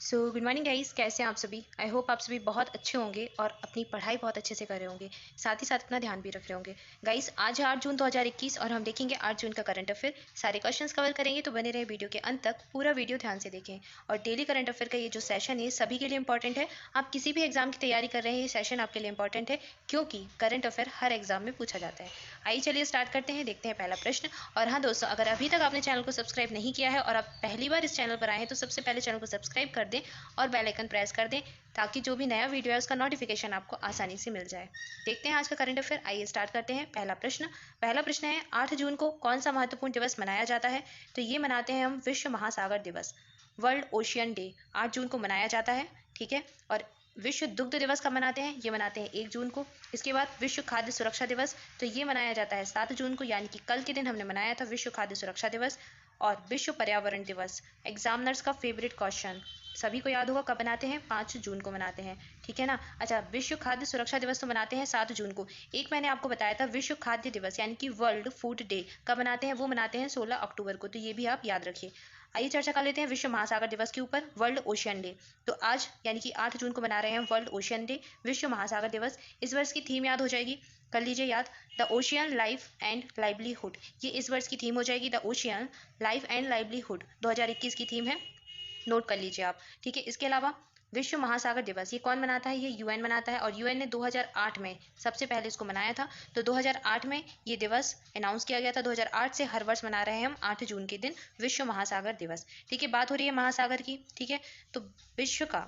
So good morning guys, कैसे हैं आप सभी। आई होप आप सभी बहुत अच्छे होंगे और अपनी पढ़ाई बहुत अच्छे से कर रहे होंगे, साथ ही साथ अपना ध्यान भी रख रहे होंगे। गाइस आज है 8 जून 2021 और हम देखेंगे 8 जून का करंट अफेयर। सारे क्वेश्चंस कवर करेंगे, तो बने रहे वीडियो के अंत तक, पूरा वीडियो ध्यान से देखें। और डेली करंट अफेयर का ये जो सेशन है सभी के लिए इंपॉर्टेंट है। आप किसी भी एग्जाम की तैयारी कर रहे हैं, ये सेशन आपके लिए इंपॉर्टेंट है, क्योंकि करंट अफेयर हर एग्जाम में पूछा जाता है। आइए चलिए स्टार्ट करते हैं, देखते हैं पहला प्रश्न। और हाँ दोस्तों, अगर अभी तक आपने चैनल को सब्सक्राइब नहीं किया है और आप पहली बार इस चैनल पर आए हैं, तो सबसे पहले चैनल को सब्सक्राइब कर दें और बेल आइकन प्रेस कर दें, ताकि जो भी नया वीडियो है उसका नोटिफिकेशन आपको आसानी से मिल जाए। देखते हैं आज का करंट अफेयर। आइए स्टार्ट करते हैं। पहला प्रश्न है, 8 जून को कौन सा महत्वपूर्ण दिवस मनाया जाता है। तो ये मनाते हैं हम विश्व महासागर दिवस, वर्ल्ड ओशियन डे, 8 जून को मनाया जाता है। ठीक है। और विश्व दुग्ध दिवस कब मनाते हैं, ये मनाते हैं 1 जून को। इसके बाद विश्व खाद्य सुरक्षा दिवस, तो ये मनाया जाता है 7 जून को, यानी कि कल के दिन हमने मनाया था विश्व खाद्य सुरक्षा दिवस। और विश्व पर्यावरण दिवस, एग्जामिनर्स का फेवरेट क्वेश्चन, सभी को याद होगा कब मनाते हैं, 5 जून को मनाते हैं। ठीक है ना। अच्छा, विश्व खाद्य सुरक्षा दिवस तो मनाते हैं 7 जून को। एक मैंने आपको बताया था विश्व खाद्य दिवस यानी कि वर्ल्ड फूड डे कब मनाते हैं, वो मनाते हैं 16 अक्टूबर को, तो ये भी आप याद रखिए। आइए चर्चा कर लेते हैं विश्व महासागर दिवस के ऊपर, वर्ल्ड ओशियन डे। तो आज यानी कि 8 जून को मना रहे हैं वर्ल्ड ओशियन डे, विश्व महासागर दिवस। इस वर्ष की थीम याद हो जाएगी, कर लीजिए याद, the ocean life and livelihood. ये इस वर्ष की थीम हो जाएगी, the ocean life and livelihood 2021 की थीम है, नोट कर लीजिए आप। ठीक है। इसके अलावा विश्व महासागर दिवस ये कौन मनाता है, ये यूएन मनाता है, और यूएन ने 2008 में सबसे पहले इसको मनाया था। तो 2008 में ये दिवस अनाउंस किया गया था। 2008 से हर वर्ष मना रहे हैं हम 8 जून के दिन विश्व महासागर दिवस। ठीक है। बात हो रही है महासागर की। ठीक है। तो विश्व का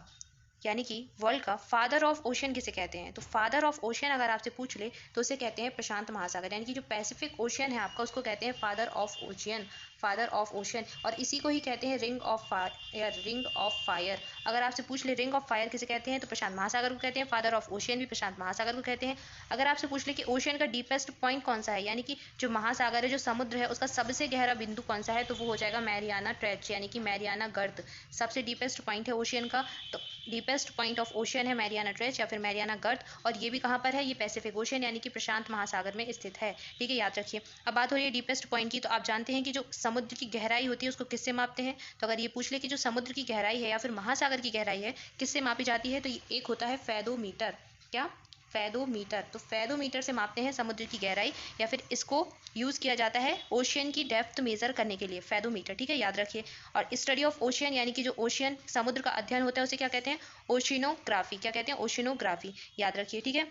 यानी कि वर्ल्ड का फादर ऑफ ओशियन किसे कहते हैं, तो फादर ऑफ ओशियन अगर आपसे पूछ ले तो उसे कहते हैं प्रशांत महासागर, यानी कि जो पैसिफिक ओशियन है आपका, उसको कहते हैं father of ocean, father of ocean. और इसी को ही कहते हैं ring of fire, ring of fire. अगर आपसे पूछ ले रिंग ऑफ फायर किसे कहते हैं, तो प्रशांत महासागर को कहते हैं। फादर ऑफ ओशियन भी प्रशांत महासागर को कहते हैं। अगर आपसे पूछ ले कि ओशियन का डीपेस्ट पॉइंट कौन सा है, यानी कि जो महासागर है, जो समुद्र है, उसका सबसे गहरा बिंदु कौन सा है, तो वो हो जाएगा मैरियाना ट्रेंच, यानी कि मैरियाना गर्त सबसे डीपेस्ट पॉइंट है ओशियन का। तो डीपेस्ट पॉइंट ऑफ ओशियन है मैरियाना ट्रेंच या फिर मैरियाना गर्त, और ये भी कहाँ पर है, ये पैसिफिक ओशियन यानी कि प्रशांत महासागर में स्थित है। ठीक है, याद रखिए। अब बात हो रही है डीपेस्ट पॉइंट की, तो आप जानते हैं कि जो समुद्र की गहराई होती है उसको किससे मापते हैं। तो अगर ये पूछ ले कि जो समुद्र की गहराई है या फिर महासागर की गहराई है किससे मापी जाती है, तो ये एक होता है फैदोमीटर। क्या, फैदोमीटर। तो फैदोमीटर से मापते हैं समुद्र की गहराई, या फिर इसको यूज़ किया जाता है ओशियन की डेप्थ मेजर करने के लिए, फैदोमीटर। ठीक है, याद रखिए। और स्टडी ऑफ ओशियन यानी कि जो ओशियन समुद्र का अध्ययन होता है उसे क्या कहते हैं, ओशिनोग्राफी। क्या कहते हैं, ओशिनोग्राफी, याद रखिए। ठीक है।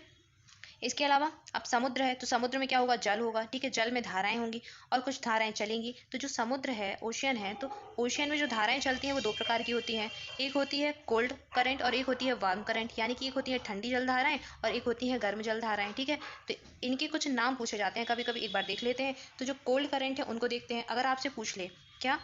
इसके अलावा अब समुद्र है, तो समुद्र में क्या होगा, जल होगा। ठीक है, जल में धाराएं होंगी और कुछ धाराएं चलेंगी। तो जो समुद्र है, ओशियन है, तो ओशियन में जो धाराएं चलती हैं वो 2 प्रकार की होती हैं। एक होती है कोल्ड करंट और एक होती है वार्म करंट, यानी कि एक होती है ठंडी जल धाराएं और एक होती है गर्म जल धाराएं। ठीक है। तो इनके कुछ नाम पूछे जाते हैं कभी कभी, एक बार देख लेते हैं। तो जो कोल्ड करंट है उनको देखते हैं। अगर आपसे पूछ ले क्या,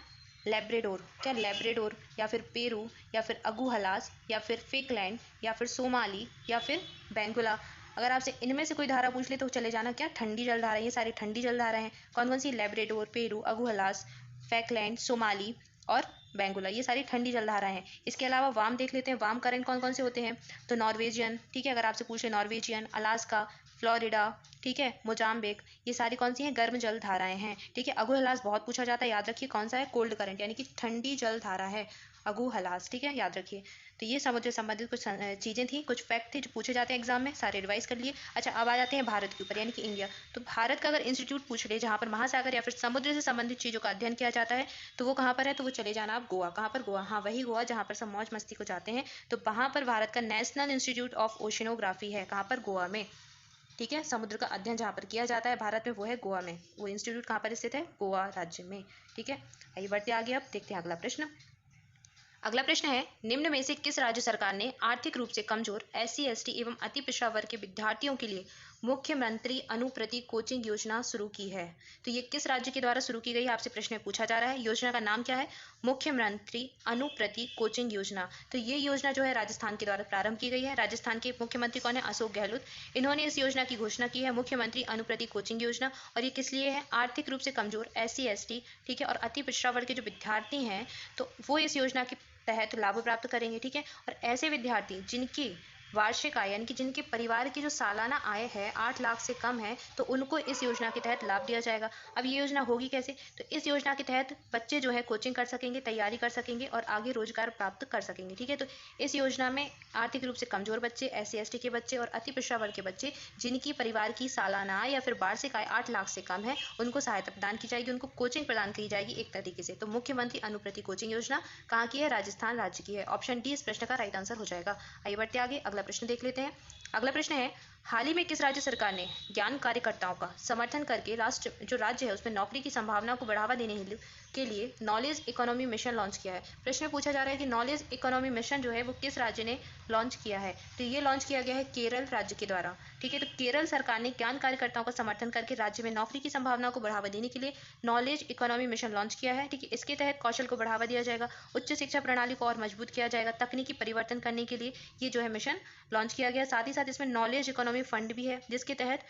लेब्रेडोर, क्या लेब्रेडोर, या फिर पेरू, या फिर अगुहलास, या फिर फेकलैंड, या फिर सोमाली, या फिर बेंगुला, अगर आपसे इनमें से कोई धारा पूछ ले तो चले जाना क्या, ठंडी जल धारा। ये सारी ठंडी जल धारा हैं। कौन कौन सी, लेब्रेडोर, पेरू, अगुहलास, फैकलैंड, सोमाली और बेंगुला, ये सारी ठंडी जल धाराएं हैं। इसके अलावा वाम देख लेते हैं, वाम करंट कौन कौन से होते हैं, तो नॉर्वेजियन। ठीक है, अगर आपसे पूछ ले नॉर्वेजियन, अलास्का, फ्लोरिडा, ठीक है, मोजाम्बिक, ये सारी कौन सी हैं, गर्म जल धाराएं हैं। ठीक है। अगुहलास बहुत पूछा जाता है, याद रखिए कौन सा है, कोल्ड करंट, यानी कि ठंडी जल धारा है अगुहलास। ठीक है, याद रखिए। तो ये समुद्र से संबंधित कुछ चीज़ें थी, कुछ फैक्ट थे जो पूछे जाते हैं एग्जाम में, सारे रिवाइज कर लिए। अच्छा, अब आ जाते हैं भारत के ऊपर, यानी कि इंडिया। तो भारत का अगर इंस्टीट्यूट पूछ ले जहाँ पर महासागर या फिर समुद्र से संबंधित चीज़ों का अध्ययन किया जाता है, तो वो कहाँ पर है, तो वो चले जाना आप गोवा। कहाँ पर, गोवा। हाँ, वही गोवा जहाँ पर सब मौज मस्ती को जाते हैं। तो वहाँ पर भारत का नेशनल इंस्टीट्यूट ऑफ ओशिनोग्राफी है, कहाँ पर, गोवा में। ठीक है, समुद्र का अध्ययन जहाँ पर किया जाता है भारत में वो है गोवा में। वो इंस्टीट्यूट कहाँ पर स्थित है, गोवा राज्य में। ठीक है। आइए बढ़ते आगे, अब देखते हैं अगला प्रश्न। अगला प्रश्न है, निम्न में से किस राज्य सरकार ने आर्थिक रूप से कमजोर SC ST एवं अति पिछड़ा वर्ग के विद्यार्थियों के लिए मुख्यमंत्री अनुप्रति कोचिंग योजना शुरू की है। तो ये किस राज्य के द्वारा शुरू की गई है, आपसे प्रश्न में पूछा जा रहा है। योजना का नाम क्या है, मुख्यमंत्री अनुप्रति कोचिंग योजना। तो ये योजना जो है राजस्थान के द्वारा प्रारंभ की गई है। राजस्थान के मुख्यमंत्री कौन है, अशोक गहलोत। इन्होंने इस योजना की घोषणा की है, मुख्यमंत्री अनुप्रति कोचिंग योजना। और ये किस लिए है, आर्थिक रूप से कमजोर SC ST, ठीक है, और अति पिछड़ा वर्ग के जो विद्यार्थी हैं, तो वो इस योजना के तहत लाभ प्राप्त करेंगे। ठीक है। और ऐसे विद्यार्थी जिनकी वार्षिक आय यानी कि जिनके परिवार की जो सालाना आय है 8 लाख से कम है, तो उनको इस योजना के तहत लाभ दिया जाएगा। अब ये योजना होगी कैसे? तो इस योजना के तहत बच्चे जो है कोचिंग कर सकेंगे, तैयारी कर सकेंगे और आगे रोजगार प्राप्त कर सकेंगे। ठीक है, तो इस योजना में आर्थिक रूप से कमजोर बच्चे, SC/ST के बच्चे और अति पिछड़ा वर्ग के बच्चे जिनकी परिवार की सालाना आय या फिर वार्षिक आय 8 लाख से कम है, उनको सहायता प्रदान की जाएगी, उनको कोचिंग प्रदान की जाएगी एक तरीके से। तो मुख्यमंत्री अनुप्रति कोचिंग योजना कहाँ की है? राजस्थान राज्य की है। ऑप्शन डी इस प्रश्न का राइट आंसर हो जाएगा। आइए बढ़ते आगे, अगला प्रश्न देख लेते हैं। अगला प्रश्न है, हाल ही में किस राज्य सरकार ने ज्ञान कार्यकर्ताओं का समर्थन करके जो राज्य है उसमें नौकरी की संभावना को बढ़ावा देने के लिए नॉलेज इकोनॉमी मिशन लॉन्च किया है? प्रश्न में पूछा जा रहा है कि नॉलेज इकोनॉमी मिशन जो है वो किस राज्य ने लॉन्च किया है? तो ये लॉन्च किया गया है केरल राज्य के द्वारा। ठीक है, तो केरल सरकार ने ज्ञान कार्यकर्ताओं का समर्थन करके राज्य में नौकरी की संभावना को बढ़ावा देने के लिए नॉलेज इकोनॉमी मिशन लॉन्च किया है। ठीक है, इसके तहत कौशल को बढ़ावा दिया जाएगा, उच्च शिक्षा प्रणाली को और मजबूत किया जाएगा, तकनीकी परिवर्तन करने के लिए ये जो है मिशन लॉन्च किया गया। साथ ही साथ इसमें नॉलेज इकोनॉमी फंड भी है, जिसके तहत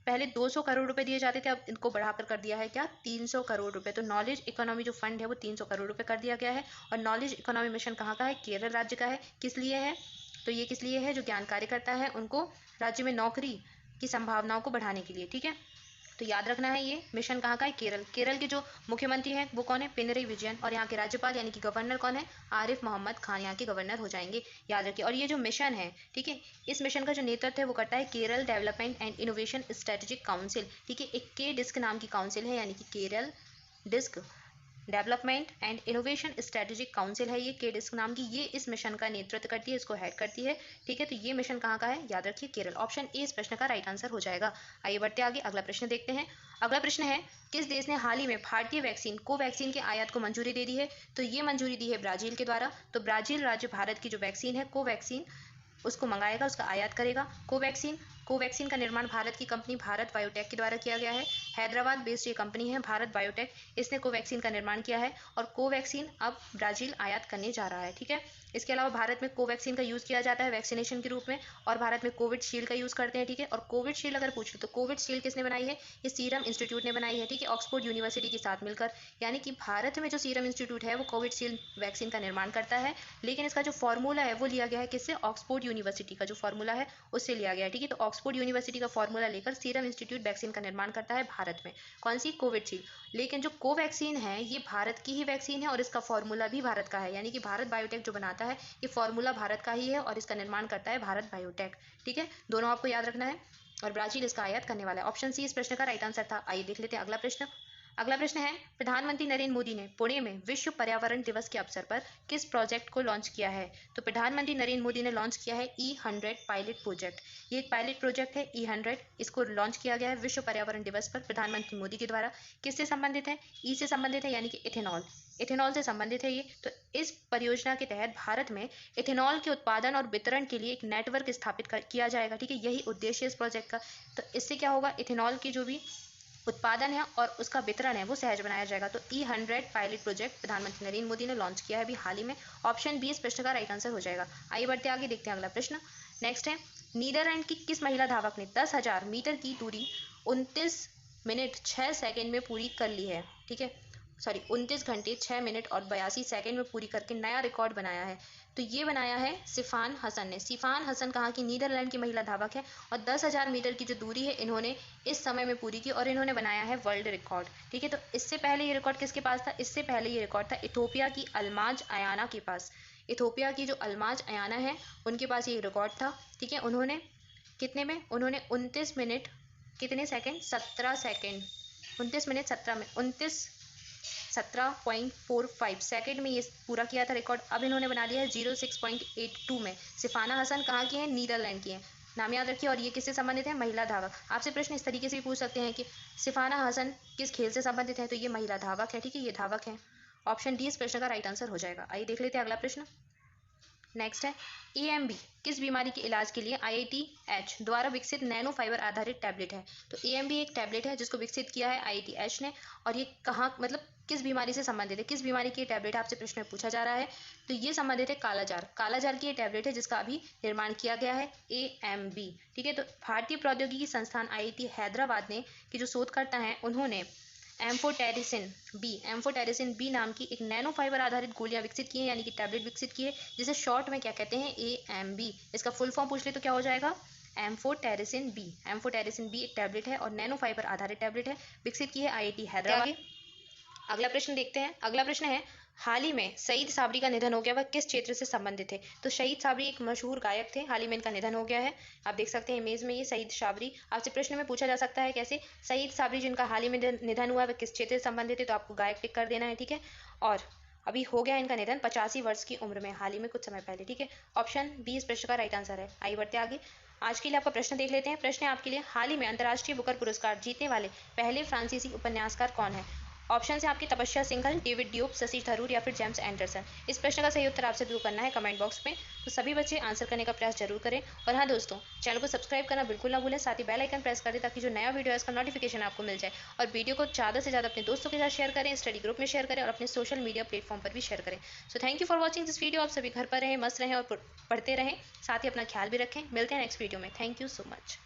पहले 200 करोड़ रुपए दिए जाते थे, अब इनको बढ़ाकर कर दिया है क्या? 300 करोड़ रुपए। तो नॉलेज इकोनॉमी जो फंड है वो 300 करोड़ रुपए कर दिया गया है। और नॉलेज इकोनॉमी मिशन कहाँ का है? केरल राज्य का है। किस लिए है? तो ये किस लिए है? जो ज्ञान कार्यकर्ता है उनको राज्य में नौकरी की संभावनाओं को बढ़ाने के लिए। ठीक है, तो याद रखना है ये मिशन कहाँ का है? केरल। केरल के जो मुख्यमंत्री हैं वो कौन है? पिनरई विजयन। और यहाँ के राज्यपाल यानी कि गवर्नर कौन है? आरिफ मोहम्मद खान यहाँ के गवर्नर हो जाएंगे, याद रखिए। और ये जो मिशन है, ठीक है, इस मिशन का जो नेतृत्व है वो करता है Kerala development and innovation strategic council. ठीक है, एक के डिस्क नाम की काउंसिल है, यानी कि Kerala DISC development and innovation strategic council है ये, के डिस्क नाम की। ये इस मिशन का नेतृत्व करती है, इसको हेड करती है। ठीक है, तो ये मिशन कहाँ का है? याद रखिए केरल। ऑप्शन ए इस प्रश्न का राइट आंसर हो जाएगा। आइए बढ़ते आगे, अगला प्रश्न देखते हैं। अगला प्रश्न है, किस देश ने हाल ही में भारतीय वैक्सीन कोवैक्सीन के आयात को मंजूरी दे दी है? तो ये मंजूरी दी है ब्राजील के द्वारा। तो ब्राजील राज्य भारत की जो वैक्सीन है कोवैक्सीन उसको मंगाएगा, उसका आयात करेगा। कोवैक्सीन का निर्माण भारत की कंपनी भारत बायोटेक के द्वारा किया गया है। हैदराबाद बेस्ड ये कंपनी है भारत बायोटेक, इसने कोवैक्सीन का निर्माण किया है और कोवैक्सीन अब ब्राजील आयात करने जा रहा है। ठीक है, इसके अलावा भारत में कोवैक्सीन का यूज़ किया जाता है वैक्सीनेशन के रूप में, और भारत में कोविडशील्ड का यूज़ करते हैं। ठीक है, और कोविडशील्ड अगर पूछ लो तो कोविडशील्ड किसने बनाई है? ये सीरम इंस्टीट्यूट ने बनाई है। ठीक है, ऑक्सफोर्ड यूनिवर्सिटी के साथ मिलकर। यानी कि भारत में जो सीरम इंस्टीट्यूट है वो कोविडशील्ड वैक्सीन का निर्माण करता है, लेकिन इसका जो फॉर्मूला है वो लिया गया है किससे? ऑक्सफोर्ड यूनिवर्सिटी का जो फॉर्मूला है उससे लिया गया है। ठीक है, तो ऑक्सफोर्ड यूनिवर्सिटी का फॉर्मूला लेकर सीरम इंस्टीट्यूट वैक्सीन का निर्माण करता है भारत में। कौन सी? कोविडशील्ड। लेकिन जो कोवैक्सीन है ये भारत की ही वैक्सीन है और इसका फॉर्मूला भी भारत का है, यानी कि भारत बायोटेक जो बनाता है ये फॉर्मूला भारत का ही है और इसका निर्माण करता है भारत बायोटेक। ठीक है, दोनों आपको याद रखना है, और ब्राजील इसका आयात करने वाला है। ऑप्शन सी इस प्रश्न का राइट आंसर था। आइए देख लेते हैं अगला प्रश्न। अगला प्रश्न है, प्रधानमंत्री नरेंद्र मोदी ने पुणे में विश्व पर्यावरण दिवस के अवसर पर किस प्रोजेक्ट को लॉन्च किया है? तो प्रधानमंत्री नरेंद्र मोदी ने लॉन्च किया है E100 पायलट प्रोजेक्ट। ये एक पायलट प्रोजेक्ट है E100, इसको लॉन्च किया गया है विश्व पर्यावरण दिवस पर प्रधानमंत्री मोदी के द्वारा। किससे संबंधित है? ई से संबंधित है, यानी कि इथेनॉल से संबंधित है ये। तो इस परियोजना के तहत भारत में इथेनॉल के उत्पादन और वितरण के लिए एक नेटवर्क स्थापित किया जाएगा। ठीक है, यही उद्देश्य इस प्रोजेक्ट का। तो इससे क्या होगा? इथेनॉल की जो भी उत्पादन है और उसका वितरण है वो सहज बनाया जाएगा। तो E100 पायलट प्रोजेक्ट प्रधानमंत्री नरेंद्र मोदी ने लॉन्च किया है अभी हाल ही में। ऑप्शन बी इस प्रश्न का राइट आंसर हो जाएगा। आइए बढ़ते आगे, देखते हैं अगला प्रश्न। नेक्स्ट है, नीदरलैंड की किस महिला धावक ने 10,000 मीटर की दूरी 29 मिनट 6 सेकेंड में पूरी कर ली है? ठीक है, 29 घंटे 6 मिनट और 82 सेकेंड में पूरी करके नया रिकॉर्ड बनाया है। तो ये बनाया है सिफान हसन ने। सिफान हसन कहाँ की? नीदरलैंड की महिला धावक है और 10,000 मीटर की जो दूरी है इन्होंने इस समय में पूरी की और इन्होंने बनाया है वर्ल्ड रिकॉर्ड। ठीक है, तो इससे पहले ये रिकॉर्ड किसके पास था? इससे पहले ये रिकॉर्ड था इथोपिया की अल्माज अयाना के पास। इथोपिया की जो अल्माज अयाना है उनके पास ये रिकॉर्ड था। ठीक है, उन्होंने कितने में? उन्होंने 29 मिनट कितने सेकेंड? 17 सेकेंड, 29 मिनट 17.45 सेकेंड में ये पूरा किया था रिकॉर्ड। अब इन्होंने बना दिया है 06.82 में। सिफाना हसन कहाँ की है? नीदरलैंड की है, नाम याद रखिए। और ये किससे संबंधित है? महिला धावक। आपसे प्रश्न इस तरीके से भी पूछ सकते हैं कि सिफाना हसन किस खेल से संबंधित है? तो ये महिला धावक है। ठीक है, ये धावक है। ऑप्शन डी इस प्रश्न का राइट आंसर हो जाएगा। आइए देख लेते हैं अगला प्रश्न। नेक्स्ट है, AMB किस बीमारी के इलाज के लिए IITH द्वारा विकसित नैनो फाइबर आधारित टैबलेट है? तो AMB एक टैबलेट है जिसको विकसित किया है IITH ने, और ये कहाँ मतलब किस बीमारी से संबंधित है? किस बीमारी की टैबलेट है आपसे प्रश्न में पूछा जा रहा है। तो ये संबंधित है कालाजार की ये टैबलेट है जिसका अभी निर्माण किया गया है AMB। ठीक है, तो भारतीय प्रौद्योगिकी संस्थान IIT हैदराबाद ने की जो शोधकर्ता हैं उन्होंने एम्फोटेरिसिन बी नाम की एक नैनो फाइबर आधारित गोलियां विकसित की है, यानी कि टैबलेट विकसित की है, जिसे शॉर्ट में क्या कहते हैं, AMB। इसका फुल फॉर्म पूछ ले तो क्या हो जाएगा, एम्फोटेरिसिन बी एक टैबलेट है और नैनो फाइबर आधारित टैबलेट है, विकसित की है IIT हैदराबाद। अगला प्रश्न देखते हैं। अगला प्रश्न है, हाल ही में सईद साबरी का निधन हो गया, वह किस क्षेत्र से संबंधित थे। तो शहीद साबरी एक मशहूर गायक थे, हाल ही में इनका निधन हो गया है। आप देख सकते हैं इमेज में, ये सईद साबरी। आपसे प्रश्न में पूछा जा सकता है कैसे, सईद साबरी जिनका हाल ही में निधन हुआ है वह किस क्षेत्र से संबंधित है, तो आपको गायक टिक कर देना है, ठीक है। और अभी हो गया इनका निधन 85 वर्ष की उम्र में, हाल ही में कुछ समय पहले, ठीक है। ऑप्शन बी इस प्रश्न का राइट आंसर है। आइए बढ़ते आगे। आज के लिए आपका प्रश्न देख लेते हैं। प्रश्न है आपके लिए, हाल ही में अंतर्राष्ट्रीय बुकर पुरस्कार जीतने वाले पहले फ्रांसीसी उपन्यासकार कौन है। ऑप्शन है आपके तपस्या सिंघल, डेविड ड्यूब, शशि थरूर या फिर जेम्स एंडरसन। इस प्रश्न का सही उत्तर आपसे ड्रू करना है कमेंट बॉक्स में। तो सभी बच्चे आंसर करने का प्रयास जरूर करें। और हाँ दोस्तों, चैनल को सब्सक्राइब करना बिल्कुल ना भूलें, साथ ही बेल आइकन प्रेस कर दें ताकि जो नया वीडियो है उसका नोटिफिकेशन आपको मिल जाए। और वीडियो को ज़्यादा से ज़्यादा अपने दोस्तों के साथ शेयर करें, स्टडी ग्रुप में शेयर करें और अपने सोशल मीडिया प्लेटफॉर्म पर भी शेयर करें। So thank you for watching this video. आप सभी घर पर रहें, मस्त रहें और पढ़ते रहें, साथ ही अपना ख्याल भी रखें। मिलते हैं नेक्स्ट वीडियो में। Thank you so much.